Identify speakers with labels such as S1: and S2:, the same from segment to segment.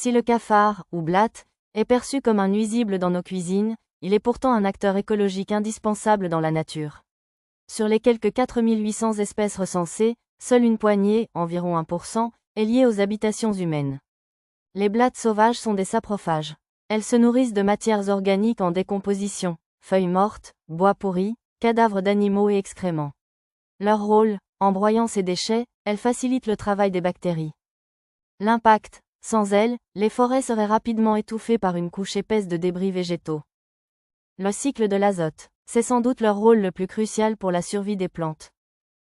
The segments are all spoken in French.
S1: Si le cafard, ou blatte, est perçu comme un nuisible dans nos cuisines, il est pourtant un acteur écologique indispensable dans la nature. Sur les quelques 4800 espèces recensées, seule une poignée, environ 1%, est liée aux habitations humaines. Les blattes sauvages sont des saprophages. Elles se nourrissent de matières organiques en décomposition, feuilles mortes, bois pourris, cadavres d'animaux et excréments. Leur rôle, en broyant ces déchets, elles facilitent le travail des bactéries. L'impact, sans elles, les forêts seraient rapidement étouffées par une couche épaisse de débris végétaux. Le cycle de l'azote, c'est sans doute leur rôle le plus crucial pour la survie des plantes.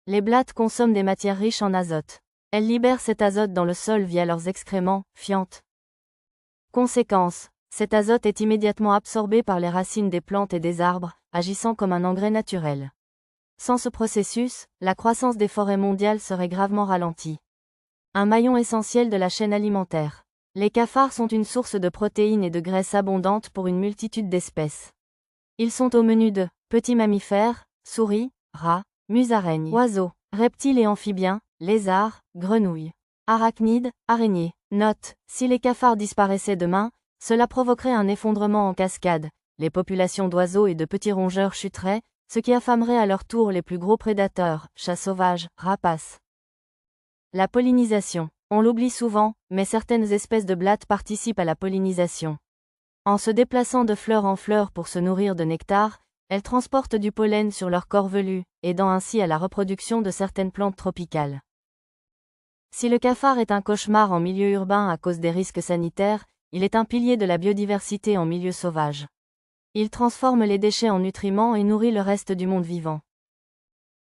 S1: Les blattes consomment des matières riches en azote. Elles libèrent cet azote dans le sol via leurs excréments, fientes. Conséquence, cet azote est immédiatement absorbé par les racines des plantes et des arbres, agissant comme un engrais naturel. Sans ce processus, la croissance des forêts mondiales serait gravement ralentie. Un maillon essentiel de la chaîne alimentaire. Les cafards sont une source de protéines et de graisses abondantes pour une multitude d'espèces. Ils sont au menu de petits mammifères, souris, rats, musaraignes, oiseaux, reptiles et amphibiens, lézards, grenouilles, arachnides, araignées. Note, si les cafards disparaissaient demain, cela provoquerait un effondrement en cascade, les populations d'oiseaux et de petits rongeurs chuteraient, ce qui affamerait à leur tour les plus gros prédateurs, chats sauvages, rapaces. La pollinisation. On l'oublie souvent, mais certaines espèces de blattes participent à la pollinisation. En se déplaçant de fleur en fleur pour se nourrir de nectar, elles transportent du pollen sur leur corps velu, aidant ainsi à la reproduction de certaines plantes tropicales. Si le cafard est un cauchemar en milieu urbain à cause des risques sanitaires, il est un pilier de la biodiversité en milieu sauvage. Il transforme les déchets en nutriments et nourrit le reste du monde vivant.